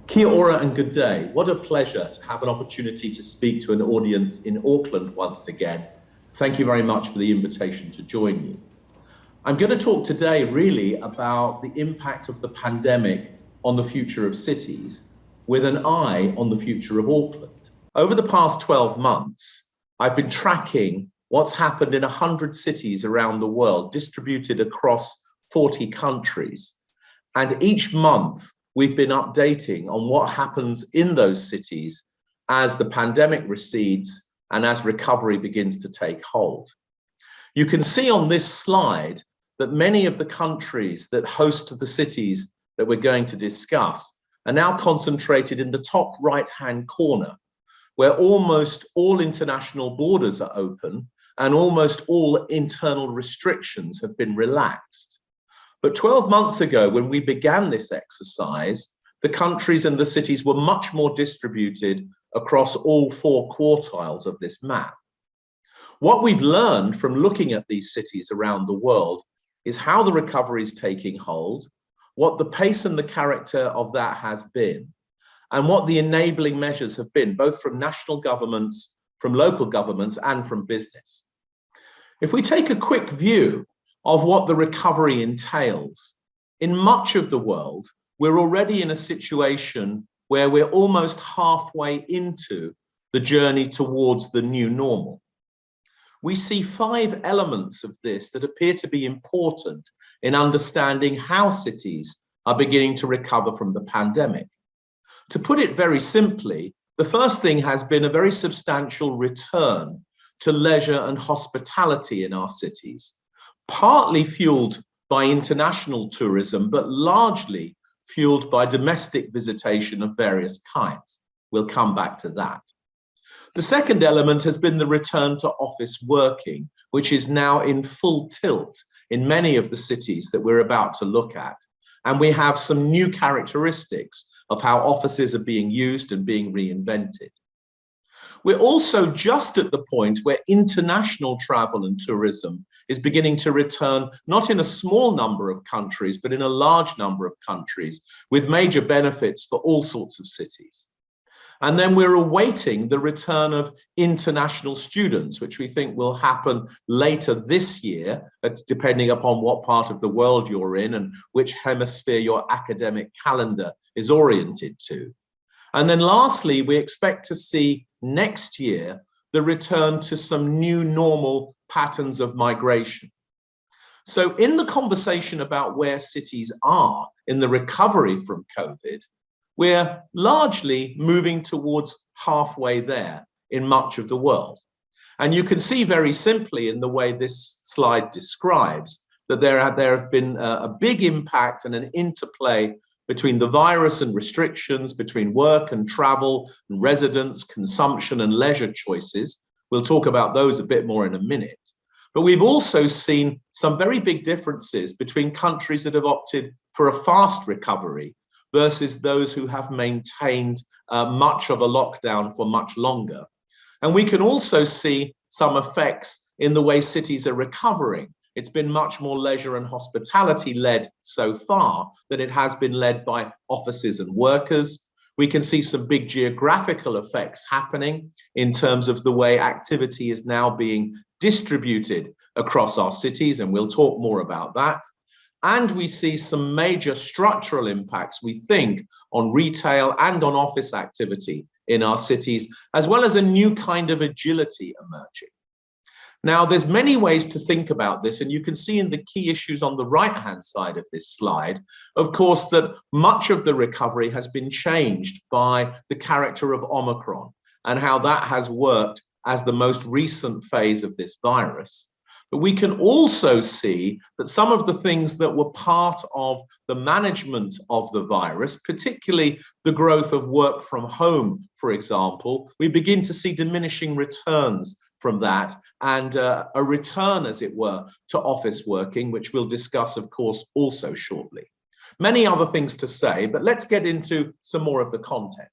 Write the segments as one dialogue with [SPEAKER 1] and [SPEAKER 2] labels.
[SPEAKER 1] Kia ora and good day. What a pleasure to have an opportunity to speak to an audience in Auckland once again. Thank you very much for the invitation to join you. I'm going to talk today really about the impact of the pandemic on the future of cities with an eye on the future of Auckland. Over the past 12 months, I've been tracking what's happened in 100 cities around the world, distributed across 40 countries. And each month, we've been updating on what happens in those cities as the pandemic recedes and as recovery begins to take hold. You can see on this slide that many of the countries that host the cities that we're going to discuss are now concentrated in the top right-hand corner, where almost all international borders are open and almost all internal restrictions have been relaxed. But 12 months ago, when we began this exercise, the countries and the cities were much more distributed across all four quartiles of this map. What we've learned from looking at these cities around the world is how the recovery is taking hold, what the pace and the character of that has been, and what the enabling measures have been, both from national governments, from local governments, and from business. If we take a quick view of what the recovery entails, in much of the world, we're already in a situation where we're almost halfway into the journey towards the new normal. We see 5 elements of this that appear to be important in understanding how cities are beginning to recover from the pandemic. To put it very simply, the first thing has been a very substantial return to leisure and hospitality in our cities, partly fueled by international tourism, but largely fueled by domestic visitation of various kinds. We'll come back to that. The second element has been the return to office working, which is now in full tilt in many of the cities that we're about to look at. And we have some new characteristics of how offices are being used and being reinvented. We're also just at the point where international travel and tourism is beginning to return, not in a small number of countries, but in a large number of countries, with major benefits for all sorts of cities. And then we're awaiting the return of international students, which we think will happen later this year, depending upon what part of the world you're in and which hemisphere your academic calendar is oriented to. And then lastly, we expect to see next year the return to some new normal patterns of migration. So in the conversation about where cities are in the recovery from COVID, we're largely moving towards halfway there in much of the world. And you can see very simply in the way this slide describes that there have been a big impact and an interplay between the virus and restrictions, between work and travel, and residence, consumption and leisure choices. We'll talk about those a bit more in a minute. But we've also seen some very big differences between countries that have opted for a fast recovery versus those who have maintained much of a lockdown for much longer. And we can also see some effects in the way cities are recovering. It's been much more leisure and hospitality led so far than it has been led by offices and workers. We can see some big geographical effects happening in terms of the way activity is now being distributed across our cities, and we'll talk more about that. And we see some major structural impacts, we think, on retail and on office activity in our cities, as well as a new kind of agility emerging. Now, there's many ways to think about this, and you can see in the key issues on the right-hand side of this slide, of course, that much of the recovery has been changed by the character of Omicron and how that has worked as the most recent phase of this virus. But we can also see that some of the things that were part of the management of the virus, particularly the growth of work from home, for example, we begin to see diminishing returns from that and a return, as it were, to office working, which we'll discuss, of course, also shortly. Many other things to say, but let's get into some more of the content.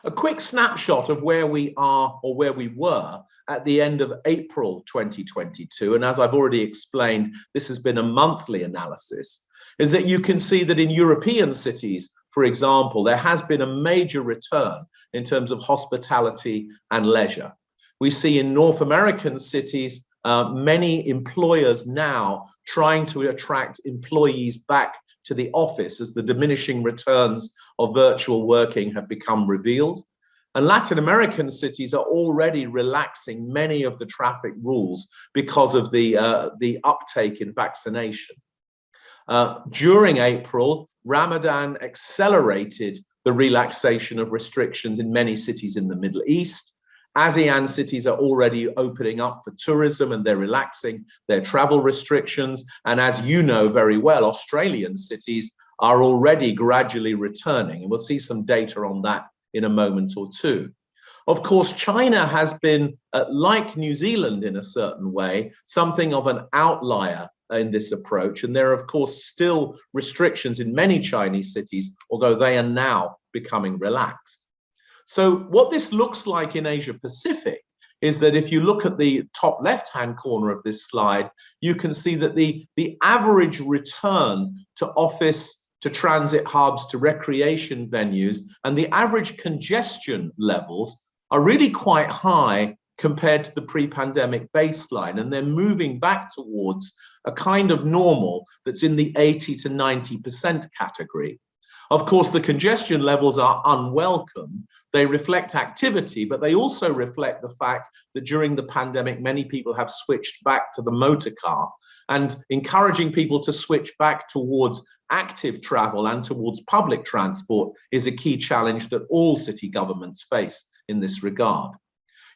[SPEAKER 1] A quick snapshot of where we are or where we were at the end of April 2022, and as I've already explained, this has been a monthly analysis, is that you can see that in European cities, for example, there has been a major return in terms of hospitality and leisure. We see in North American cities, many employers now trying to attract employees back to the office as the diminishing returns of virtual working have become revealed. And Latin American cities are already relaxing many of the traffic rules because of the uptake in vaccination. During April, Ramadan accelerated the relaxation of restrictions in many cities in the Middle East. ASEAN cities are already opening up for tourism and they're relaxing their travel restrictions. And as you know very well, Australian cities are already gradually returning. And we'll see some data on that in a moment or two. Of course, China has been, like New Zealand in a certain way, something of an outlier in this approach. And there are, of course, still restrictions in many Chinese cities, although they are now becoming relaxed. So what this looks like in Asia Pacific is that if you look at the top left-hand corner of this slide, you can see that the average return to office, to transit hubs, to recreation venues, and the average congestion levels are really quite high compared to the pre-pandemic baseline. And they're moving back towards a kind of normal that's in the 80 to 90% category. Of course, the congestion levels are unwelcome. They reflect activity, but they also reflect the fact that during the pandemic, many people have switched back to the motor car, and encouraging people to switch back towards active travel and towards public transport is a key challenge that all city governments face in this regard.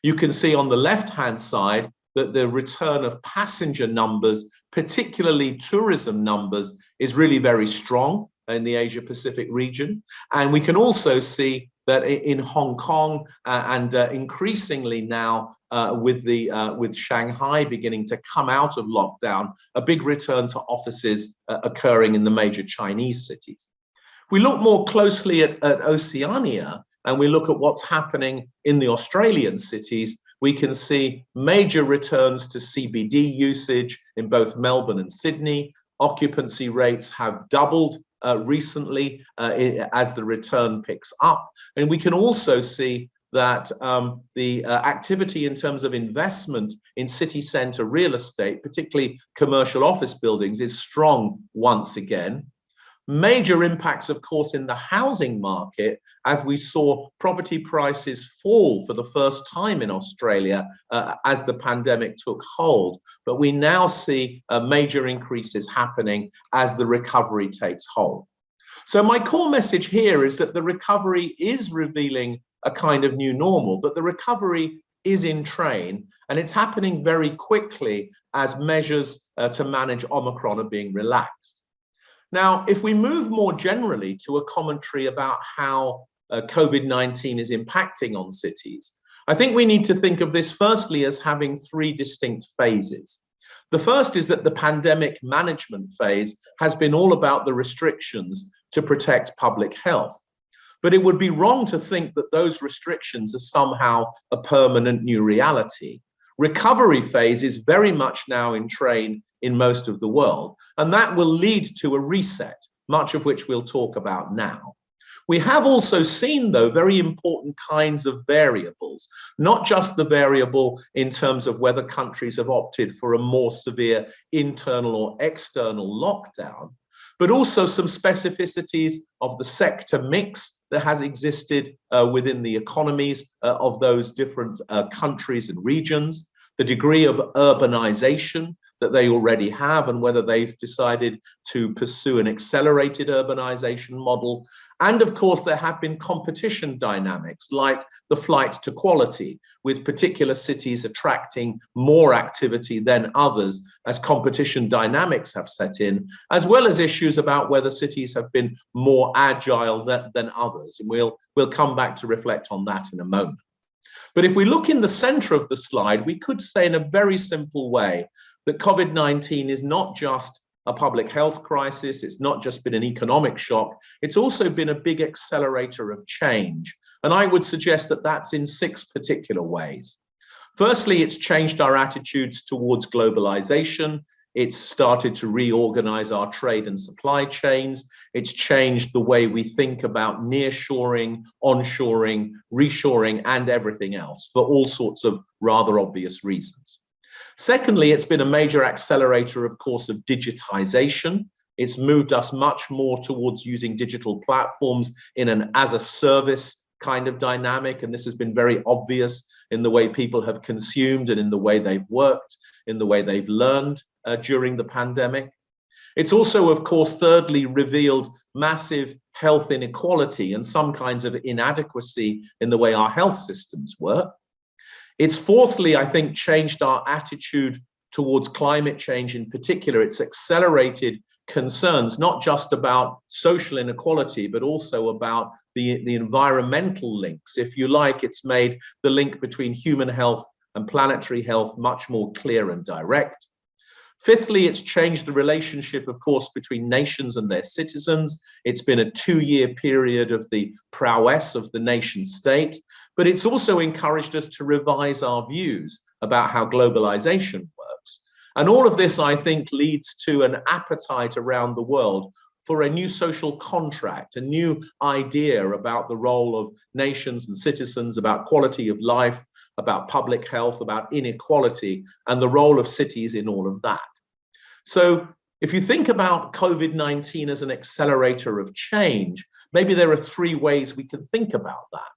[SPEAKER 1] You can see on the left-hand side that the return of passenger numbers, particularly tourism numbers, is really very strong in the Asia Pacific region. And we can also see that in Hong Kong and increasingly now with Shanghai beginning to come out of lockdown, a big return to offices occurring in the major Chinese cities. If we look more closely at Oceania and we look at what's happening in the Australian cities, we can see major returns to CBD usage in both Melbourne and Sydney. Occupancy rates have doubled recently as the return picks up. And we can also see that the activity in terms of investment in city centre real estate, particularly commercial office buildings, is strong once again. Major impacts, of course, in the housing market, as we saw property prices fall for the first time in Australia as the pandemic took hold. But we now see major increases happening as the recovery takes hold. So my core message here is that the recovery is revealing a kind of new normal, but the recovery is in train, and it's happening very quickly as measures to manage Omicron are being relaxed. Now, if we move more generally to a commentary about how COVID-19 is impacting on cities, I think we need to think of this firstly as having three distinct phases. The first is that the pandemic management phase has been all about the restrictions to protect public health. But it would be wrong to think that those restrictions are somehow a permanent new reality. Recovery phase is very much now in train in most of the world, and that will lead to a reset, much of which we'll talk about now. We have also seen, though, very important kinds of variables, not just the variable in terms of whether countries have opted for a more severe internal or external lockdown, but also some specificities of the sector mix that has existed within the economies of those different countries and regions, the degree of urbanization that they already have and whether they've decided to pursue an accelerated urbanization model. And of course, there have been competition dynamics like the flight to quality, with particular cities attracting more activity than others as competition dynamics have set in, as well as issues about whether cities have been more agile than others. And we'll come back to reflect on that in a moment. But if we look in the center of the slide, we could say in a very simple way that COVID-19 is not just a public health crisis, it's not just been an economic shock, it's also been a big accelerator of change. And I would suggest that that's in 6 particular ways. Firstly, it's changed our attitudes towards globalization. It's started to reorganize our trade and supply chains. It's changed the way we think about nearshoring, onshoring, reshoring, and everything else for all sorts of rather obvious reasons. Secondly, it's been a major accelerator, of course, of digitization. It's moved us much more towards using digital platforms in an as-a-service kind of dynamic, and this has been very obvious in the way people have consumed and in the way they've worked, in the way they've learned during the pandemic. It's also, of course, thirdly, revealed massive health inequality and some kinds of inadequacy in the way our health systems work. It's fourthly, I think, changed our attitude towards climate change in particular. It's accelerated concerns, not just about social inequality, but also about the environmental links. If you like, it's made the link between human health and planetary health much more clear and direct. Fifthly, it's changed the relationship, of course, between nations and their citizens. It's been a 2-year period of the prowess of the nation state, but it's also encouraged us to revise our views about how globalization works. And all of this, I think, leads to an appetite around the world for a new social contract, a new idea about the role of nations and citizens, about quality of life, about public health, about inequality, and the role of cities in all of that. So if you think about COVID-19 as an accelerator of change, maybe there are 3 ways we can think about that.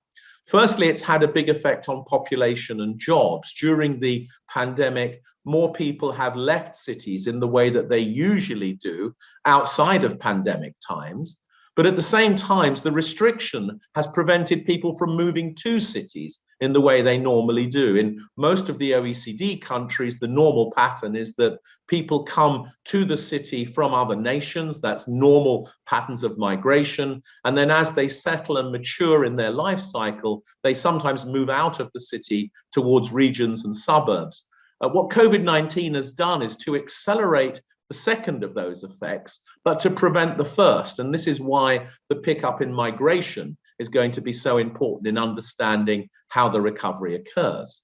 [SPEAKER 1] Firstly, it's had a big effect on population and jobs. During the pandemic, more people have left cities in the way that they usually do outside of pandemic times. But at the same time, the restriction has prevented people from moving to cities in the way they normally do. In most of the OECD countries, the normal pattern is that people come to the city from other nations. That's normal patterns of migration. And then as they settle and mature in their life cycle, they sometimes move out of the city towards regions and suburbs. What COVID-19 has done is to accelerate the second of those effects, but to prevent the first. And this is why the pickup in migration is going to be so important in understanding how the recovery occurs.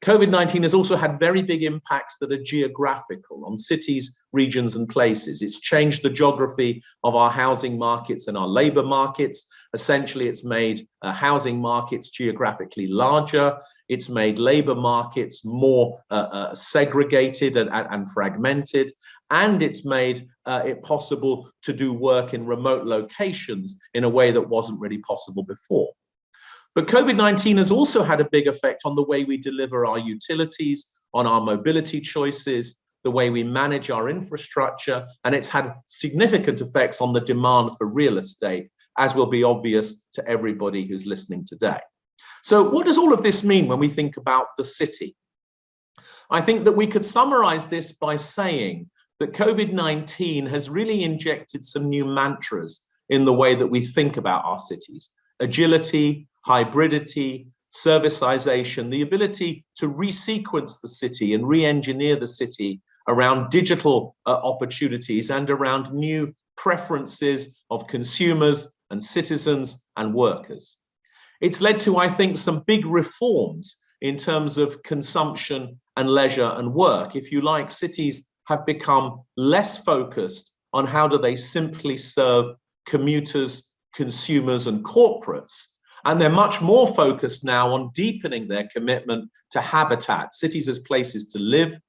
[SPEAKER 1] COVID-19 has also had very big impacts that are geographical on cities, regions, and places. It's changed the geography of our housing markets and our labor markets. Essentially, it's made housing markets geographically larger. It's made labor markets more segregated and fragmented. And it's made it possible to do work in remote locations in a way that wasn't really possible before. But COVID-19 has also had a big effect on the way we deliver our utilities, on our mobility choices, the way we manage our infrastructure, and it's had significant effects on the demand for real estate, as will be obvious to everybody who's listening today. So what does all of this mean when we think about the city? I think that we could summarize this by saying that COVID-19 has really injected some new mantras in the way that we think about our cities. Agility, hybridity, servicization, the ability to resequence the city and re-engineer the city around digital opportunities and around new preferences of consumers and citizens and workers. It's led to, I think, some big reforms in terms of consumption and leisure and work. If you like, cities have become less focused on how do they simply serve commuters, consumers, and corporates. And they're much more focused now on deepening their commitment to habitat, cities as places to live,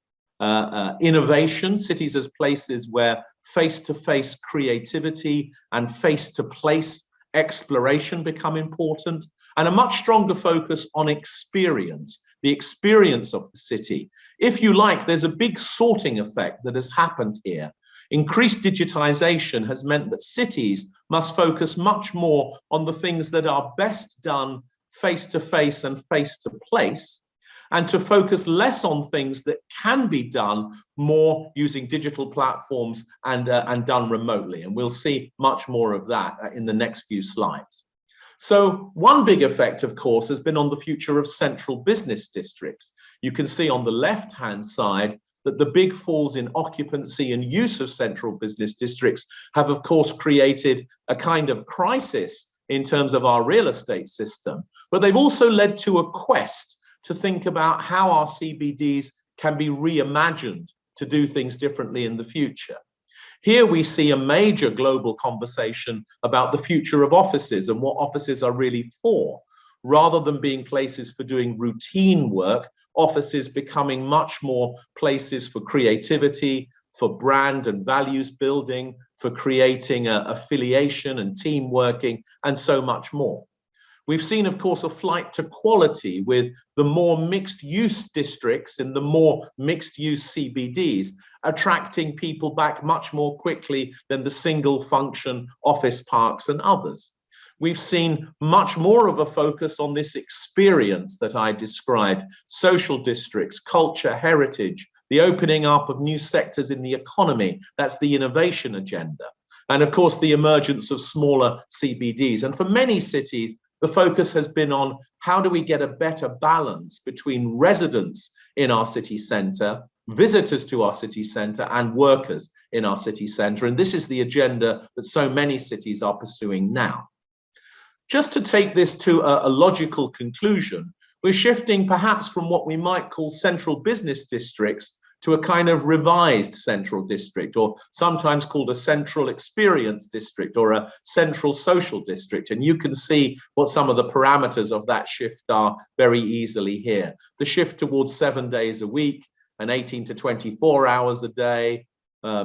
[SPEAKER 1] innovation, cities as places where face-to-face creativity and face-to-place exploration become important, and a much stronger focus on experience, the experience of the city. If you like, there's a big sorting effect that has happened here. Increased digitization has meant that cities must focus much more on the things that are best done face-to-face and face-to-place, and to focus less on things that can be done more using digital platforms and done remotely. And we'll see much more of that in the next few slides. So one big effect, of course, has been on the future of central business districts. You can see on the left-hand side that the big falls in occupancy and use of central business districts have, of course, created a kind of crisis in terms of our real estate system. But they've also led to a quest to think about how our CBDs can be reimagined to do things differently in the future. Here we see a major global conversation about the future of offices and what offices are really for. Rather than being places for doing routine work, offices becoming much more places for creativity, for brand and values building, for creating affiliation and team working, and so much more. We've seen, of course, a flight to quality with the more mixed use districts and the more mixed use CBDs attracting people back much more quickly than the single function office parks and others. We've seen much more of a focus on this experience that I described: social districts, culture, heritage, the opening up of new sectors in the economy. That's the innovation agenda. And of course, the emergence of smaller CBDs. And for many cities, the focus has been on how do we get a better balance between residents in our city centre, visitors to our city centre, and workers in our city centre. And this is the agenda that so many cities are pursuing now. Just to take this to a logical conclusion, we're shifting perhaps from what we might call central business districts to a kind of revised central district, or sometimes called a central experience district or a central social district. And you can see what some of the parameters of that shift are very easily here. The shift towards 7 days a week and 18 to 24 hours a day,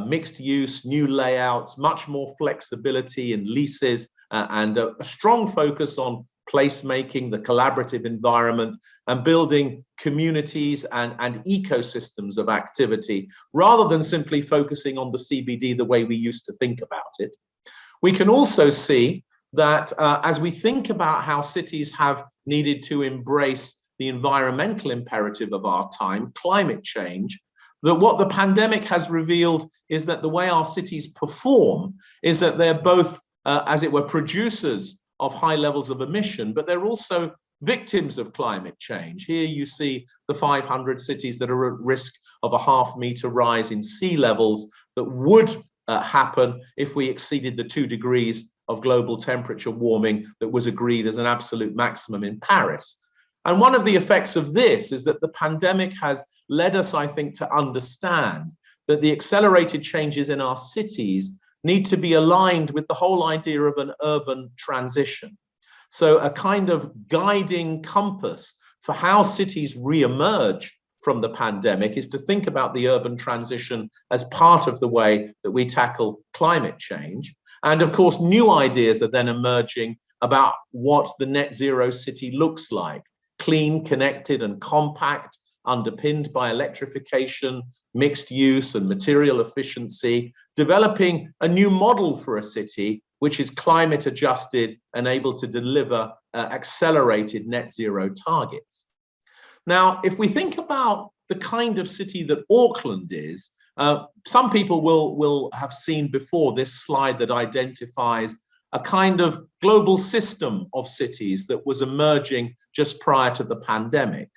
[SPEAKER 1] mixed use, new layouts, much more flexibility in leases, and a strong focus on placemaking, the collaborative environment, and building communities and ecosystems of activity, rather than simply focusing on the CBD the way we used to think about it. We can also see that as we think about how cities have needed to embrace the environmental imperative of our time, climate change, that what the pandemic has revealed is that the way our cities perform is that they're both, as it were, producers of high levels of emission, but they're also victims of climate change. Here you see the 500 cities that are at risk of a half-meter rise in sea levels that would happen if we exceeded the 2 degrees of global temperature warming that was agreed as an absolute maximum in Paris. And one of the effects of this is that the pandemic has led us, I think, to understand that the accelerated changes in our cities need to be aligned with the whole idea of an urban transition. So a kind of guiding compass for how cities re-emerge from the pandemic is to think about the urban transition as part of the way that we tackle climate change. And of course, new ideas are then emerging about what the net zero city looks like: clean, connected, and compact, underpinned by electrification, mixed use, and material efficiency, developing a new model for a city which is climate adjusted and able to deliver accelerated net zero targets. Now, if we think about the kind of city that Auckland is, some people will have seen before this slide that identifies a kind of global system of cities that was emerging just prior to the pandemic.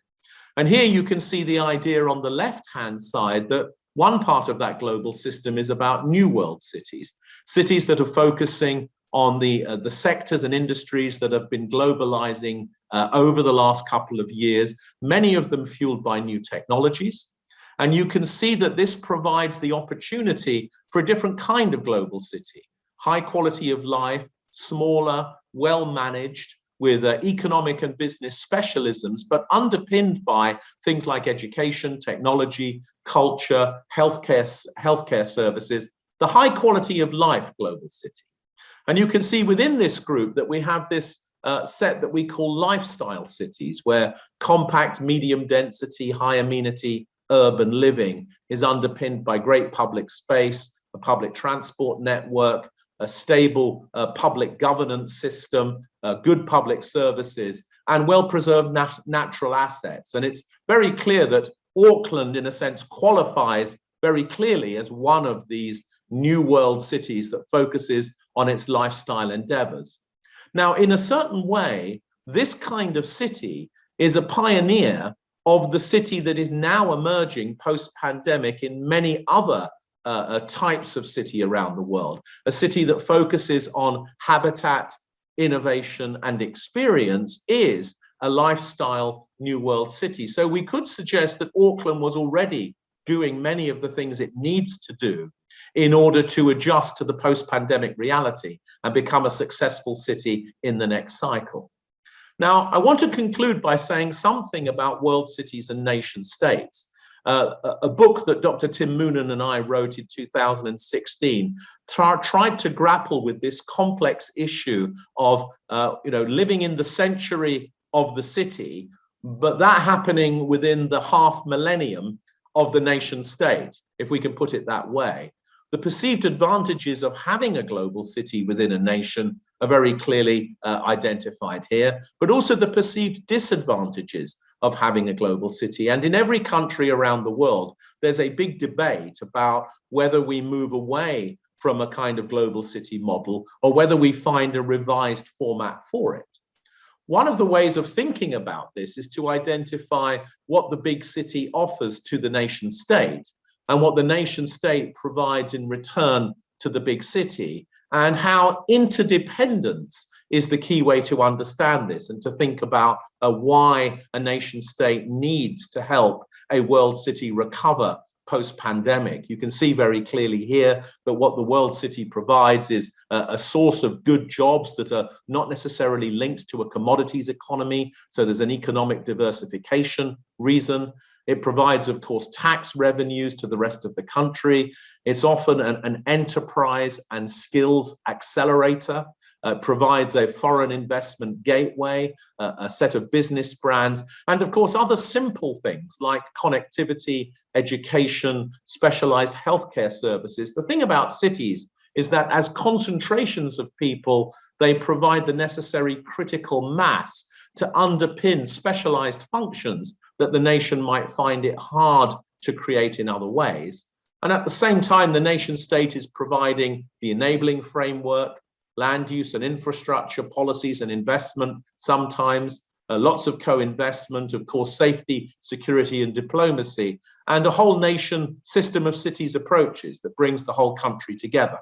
[SPEAKER 1] And here you can see the idea on the left-hand side that one part of that global system is about New World cities, cities that are focusing on the sectors and industries that have been globalizing over the last couple of years, many of them fueled by new technologies. And you can see that this provides the opportunity for a different kind of global city: high quality of life, smaller, well-managed, with economic and business specialisms, but underpinned by things like education, technology, culture, healthcare services, the high quality of life global city. And you can see within this group that we have this set that we call lifestyle cities, where compact, medium density, high amenity, urban living is underpinned by great public space, a public transport network, a stable public governance system, good public services, and well-preserved natural assets. And it's very clear that Auckland, in a sense, qualifies very clearly as one of these new world cities that focuses on its lifestyle endeavors. Now, in a certain way, this kind of city is a pioneer of the city that is now emerging post-pandemic in many other types of city around the world, a city that focuses on habitat, innovation, and experience is a lifestyle new world city. So we could suggest that Auckland was already doing many of the things it needs to do in order to adjust to the post-pandemic reality and become a successful city in the next cycle. Now, I want to conclude by saying something about world cities and nation states. A book that Dr. Tim Moonen and I wrote in 2016 tried to grapple with this complex issue of living in the century of the city, but that happening within the half millennium of the nation state, if we can put it that way. The perceived advantages of having a global city within a nation are very clearly identified here, but also the perceived disadvantages of having a global city. And in every country around the world, there's a big debate about whether we move away from a kind of global city model or whether we find a revised format for it. One of the ways of thinking about this is to identify what the big city offers to the nation state and what the nation state provides in return to the big city, and how interdependence is the key way to understand this and to think about why a nation state needs to help a world city recover post-pandemic. You can see very clearly here that what the world city provides is a source of good jobs that are not necessarily linked to a commodities economy. So there's an economic diversification reason. It provides, of course, tax revenues to the rest of the country. It's often an enterprise and skills accelerator. Provides a foreign investment gateway, a set of business brands, and of course other simple things like connectivity, education, specialized healthcare services. The thing about cities is that as concentrations of people, they provide the necessary critical mass to underpin specialized functions that the nation might find it hard to create in other ways. And at the same time, the nation state is providing the enabling framework, land use and infrastructure policies and investment, sometimes lots of co-investment, of course, safety, security and diplomacy, and a whole nation system of cities approaches that brings the whole country together.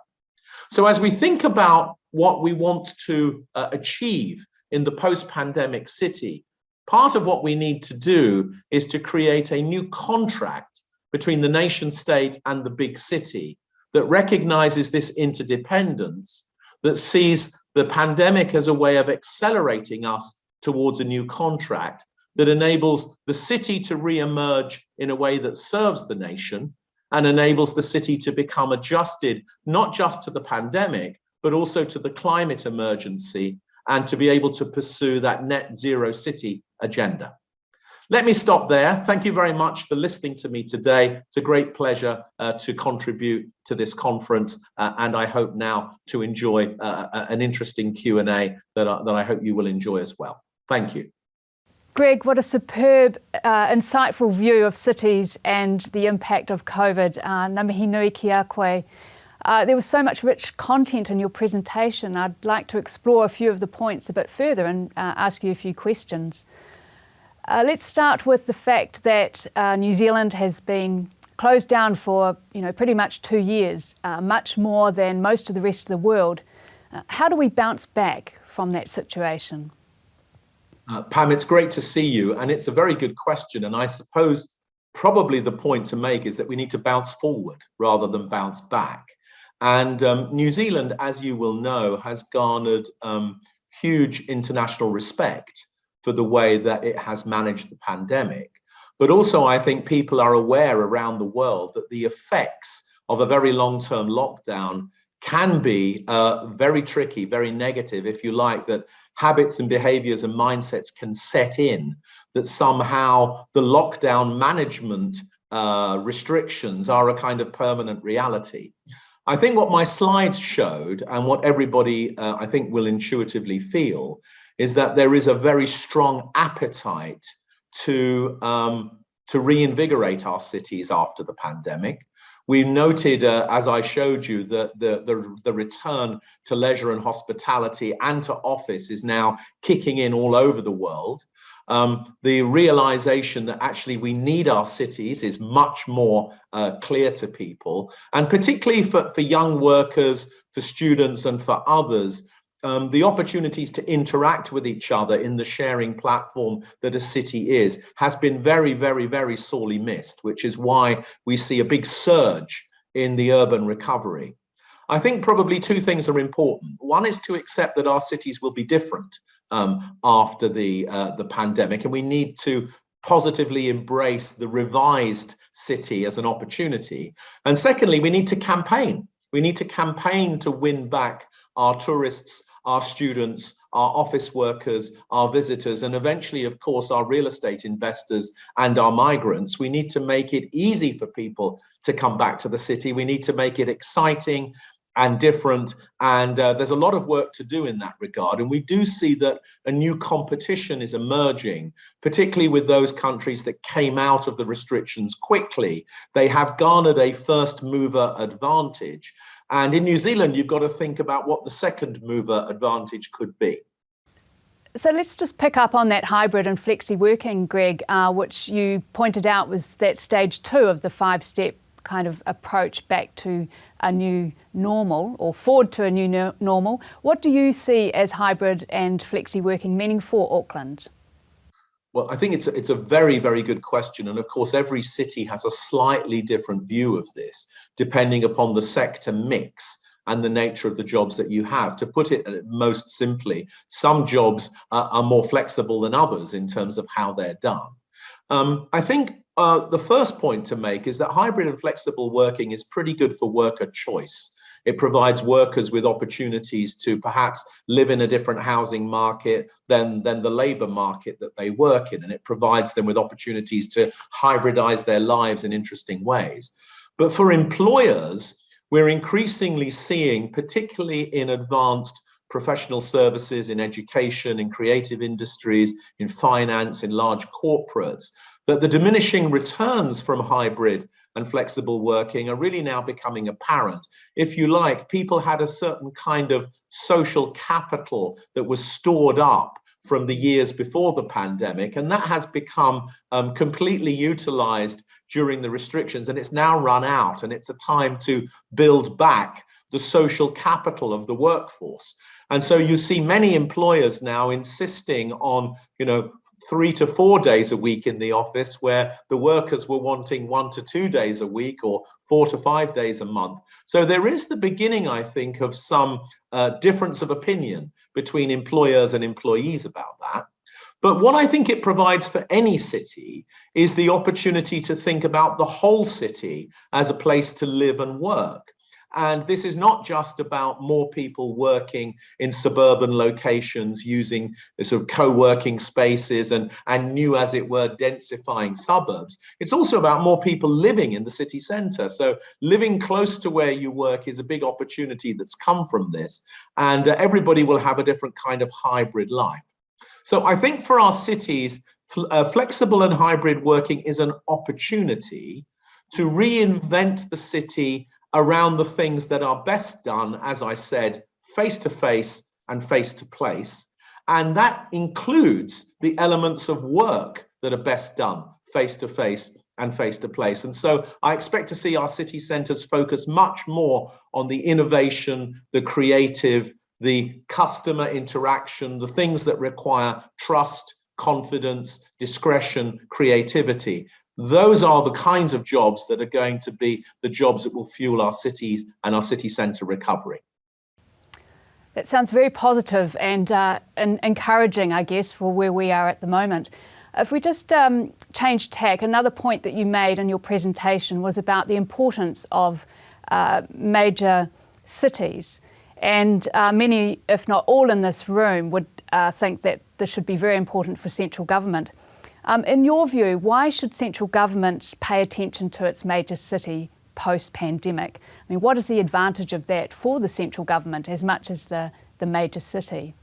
[SPEAKER 1] So as we think about what we want to achieve in the post-pandemic city, part of what we need to do is to create a new contract between the nation state and the big city that recognizes this interdependence, that sees the pandemic as a way of accelerating us towards a new contract that enables the city to re-emerge in a way that serves the nation and enables the city to become adjusted, not just to the pandemic, but also to the climate emergency and to be able to pursue that net zero city agenda. Let me stop there. Thank you very much for listening to me today. It's a great pleasure to contribute to this conference, and I hope now to enjoy an interesting Q&A that I hope you will enjoy as well. Thank you.
[SPEAKER 2] Greg, what a superb, insightful view of cities and the impact of COVID. Ngā mihi nui ki a koe. There was so much rich content in your presentation. I'd like to explore a few of the points a bit further and ask you a few questions. Let's start with the fact that New Zealand has been closed down for pretty much 2 years, much more than most of the rest of the world. How do we bounce back from that situation?
[SPEAKER 1] Pam, it's great to see you, and it's a very good question. And I suppose probably the point to make is that we need to bounce forward rather than bounce back. And New Zealand, as you will know, has garnered huge international respect for the way that it has managed the pandemic. But also, I think people are aware around the world that the effects of a very long-term lockdown can be very tricky, very negative, if you like, that habits and behaviors and mindsets can set in, that somehow the lockdown management restrictions are a kind of permanent reality. I think what my slides showed, and what everybody I think will intuitively feel, is that there is a very strong appetite to reinvigorate our cities after the pandemic. We noted, as I showed you, that the return to leisure and hospitality and to office is now kicking in all over the world. The realization that actually we need our cities is much more clear to people, and particularly for young workers, for students and for others. the opportunities to interact with each other in the sharing platform that a city is has been very, very, very sorely missed, which is why we see a big surge in the urban recovery. I think probably two things are important. One is to accept that our cities will be different after the pandemic, and we need to positively embrace the revised city as an opportunity. And secondly, we need to campaign. We need to campaign to win back our tourists, our students, our office workers, our visitors, and eventually, of course, our real estate investors and our migrants. We need to make it easy for people to come back to the city. We need to make it exciting and different. And there's a lot of work to do in that regard. And we do see that a new competition is emerging, particularly with those countries that came out of the restrictions quickly. They have garnered a first mover advantage. And in New Zealand, you've got to think about what the second mover advantage could be.
[SPEAKER 2] So let's just pick up on that hybrid and flexi working, Greg, which you pointed out was that stage 2 of the 5-step kind of approach back to a new normal, or forward to a new normal. What do you see as hybrid and flexi working meaning for Auckland?
[SPEAKER 1] Well, I think it's a very, very good question. And of course, every city has a slightly different view of this, depending upon the sector mix and the nature of the jobs that you have. To put it most simply, some jobs are more flexible than others in terms of how they're done. I think the first point to make is that hybrid and flexible working is pretty good for worker choice. It provides workers with opportunities to perhaps live in a different housing market than the labour market that they work in, and it provides them with opportunities to hybridize their lives in interesting ways. But for employers, we're increasingly seeing, particularly in advanced professional services, in education, in creative industries, in finance, in large corporates, that the diminishing returns from hybrid and flexible working are really now becoming apparent. If you like, people had a certain kind of social capital that was stored up from the years before the pandemic, and that has become completely utilized during the restrictions, and it's now run out, and it's a time to build back the social capital of the workforce. And so you see many employers now insisting on, 3 to 4 days a week in the office, where the workers were wanting 1 to 2 days a week or 4 to 5 days a month. So there is the beginning, I think, of some difference of opinion between employers and employees about that. But what I think it provides for any city is the opportunity to think about the whole city as a place to live and work. And this is not just about more people working in suburban locations using the sort of co-working spaces and new, as it were, densifying suburbs. It's also about more people living in the city centre. So living close to where you work is a big opportunity that's come from this. And everybody will have a different kind of hybrid life. So I think for our cities, flexible and hybrid working is an opportunity to reinvent the city around the things that are best done, as I said, face-to-face and face-to-place. And that includes the elements of work that are best done face-to-face and face-to-place. And so I expect to see our city centres focus much more on the innovation, the creative, the customer interaction, the things that require trust, confidence, discretion, creativity. Those are the kinds of jobs that are going to be the jobs that will fuel our cities and our city centre recovery.
[SPEAKER 2] That sounds very positive and encouraging, I guess, for where we are at the moment. If we just change tack, another point that you made in your presentation was about the importance of major cities. And many, if not all in this room, would think that this should be very important for central government. In your view, why should central government pay attention to its major city post-pandemic? I mean, what is the advantage of that for the central government as much as the major city?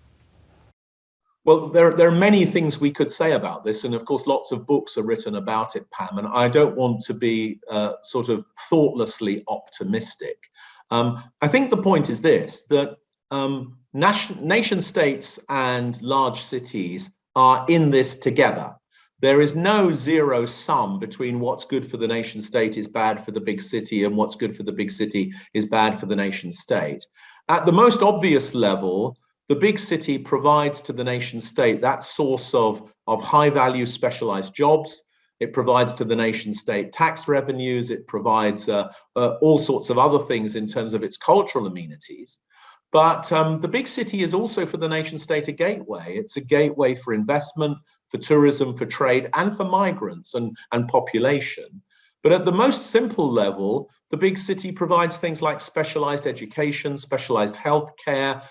[SPEAKER 1] Well, there are many things we could say about this, and of course lots of books are written about it, Pam, and I don't want to be sort of thoughtlessly optimistic. I think the point is this, that nation states and large cities are in this together. There is no zero sum between what's good for the nation state is bad for the big city and what's good for the big city is bad for the nation state. At the most obvious level, the big city provides to the nation state that source of high value specialized jobs. It provides to the nation state tax revenues. It provides all sorts of other things in terms of its cultural amenities. But the big city is also for the nation state a gateway. It's a gateway for investment, for tourism, for trade, and for migrants and population. But at the most simple level, the big city provides things like specialized education, specialized healthcare,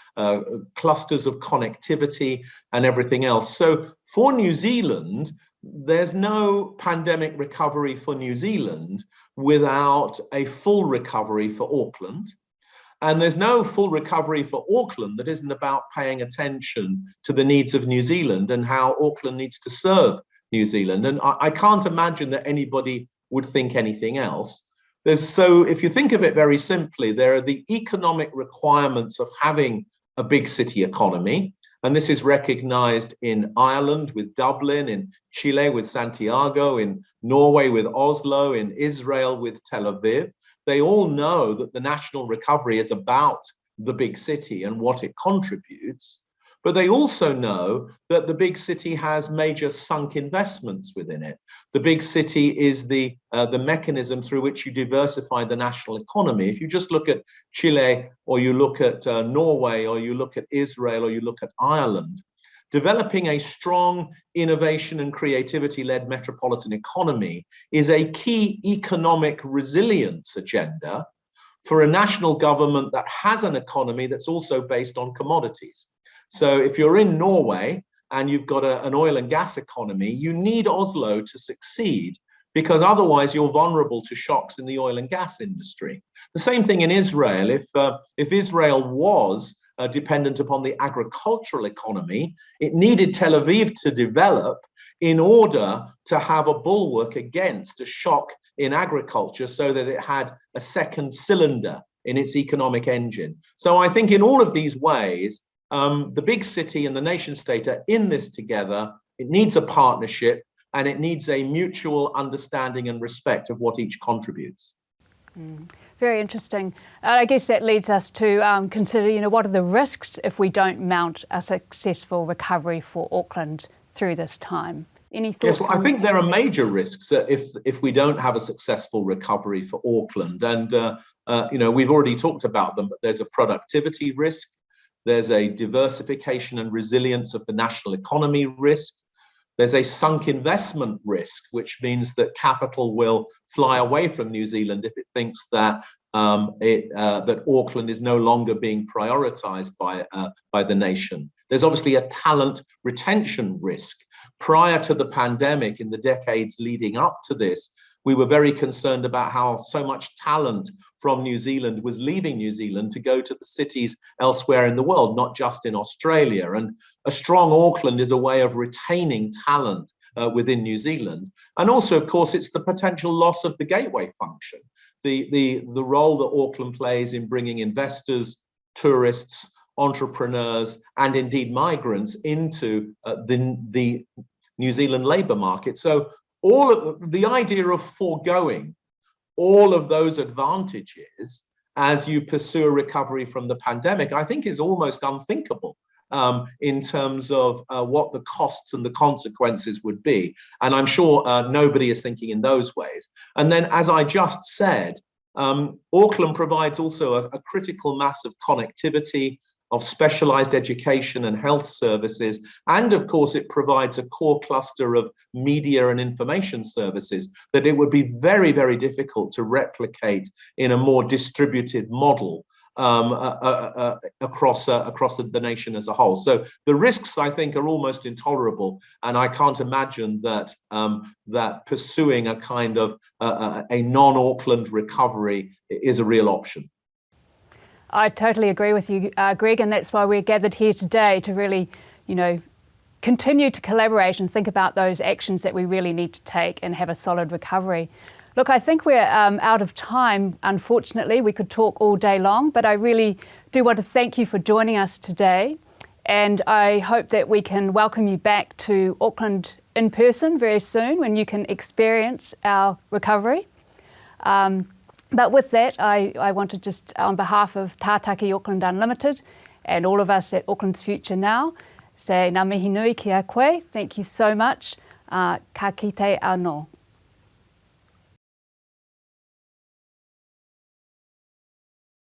[SPEAKER 1] clusters of connectivity, and everything else. So for New Zealand, there's no pandemic recovery for New Zealand without a full recovery for Auckland. And there's no full recovery for Auckland that isn't about paying attention to the needs of New Zealand and how Auckland needs to serve New Zealand. And I can't imagine that anybody would think anything else. So if you think of it very simply, there are the economic requirements of having a big city economy. And this is recognized in Ireland with Dublin, in Chile with Santiago, in Norway with Oslo, in Israel with Tel Aviv. They all know that the national recovery is about the big city and what it contributes. But they also know that the big city has major sunk investments within it. The big city is the mechanism through which you diversify the national economy. If you just look at Chile, or you look at Norway, or you look at Israel, or you look at Ireland, developing a strong innovation and creativity-led metropolitan economy is a key economic resilience agenda for a national government that has an economy that's also based on commodities. So if you're in Norway and you've got an oil and gas economy, you need Oslo to succeed, because otherwise you're vulnerable to shocks in the oil and gas industry. The same thing in Israel. If Israel was dependent upon the agricultural economy, it needed Tel Aviv to develop in order to have a bulwark against a shock in agriculture, so that it had a second cylinder in its economic engine. So I think in all of these ways, the big city and the nation state are in this together. It needs a partnership, and it needs a mutual understanding and respect of what each contributes.
[SPEAKER 2] Very interesting. I guess that leads us to consider, what are the risks if we don't mount a successful recovery for Auckland through this time? Any thoughts?
[SPEAKER 1] Yes, well, I think there are major risks if we don't have a successful recovery for Auckland. And, we've already talked about them, but there's a productivity risk. There's a diversification and resilience of the national economy risk. There's a sunk investment risk, which means that capital will fly away from New Zealand if it thinks that that Auckland is no longer being prioritized by the nation. There's obviously a talent retention risk. Prior to the pandemic, in the decades leading up to this, we were very concerned about how so much talent from New Zealand was leaving New Zealand to go to the cities elsewhere in the world, not just in Australia. And a strong Auckland is a way of retaining talent within New Zealand. And also, of course, it's the potential loss of the gateway function, the role that Auckland plays in bringing investors, tourists, entrepreneurs, and indeed migrants into the New Zealand labour market. So all of the idea of foregoing all of those advantages as you pursue a recovery from the pandemic, I think is almost unthinkable in terms of what the costs and the consequences would be. And I'm sure nobody is thinking in those ways. And then, as I just said, Auckland provides also a critical mass of connectivity, of specialized education and health services. And of course, it provides a core cluster of media and information services that it would be very, very difficult to replicate in a more distributed model across the nation as a whole. So the risks, I think, are almost intolerable. And I can't imagine that that pursuing a kind of a non-Auckland recovery is a real option.
[SPEAKER 2] I totally agree with you, Greg, and that's why we're gathered here today to really, continue to collaborate and think about those actions that we really need to take and have a solid recovery. Look, I think we're out of time, unfortunately. We could talk all day long, but I really do want to thank you for joining us today. And I hope that we can welcome you back to Auckland in person very soon when you can experience our recovery. But with that, I want to just, on behalf of Tātaki Auckland Unlimited and all of us at Auckland's Future Now say ngā mihi nui ki a koe. Thank you so much. Ka kite anō.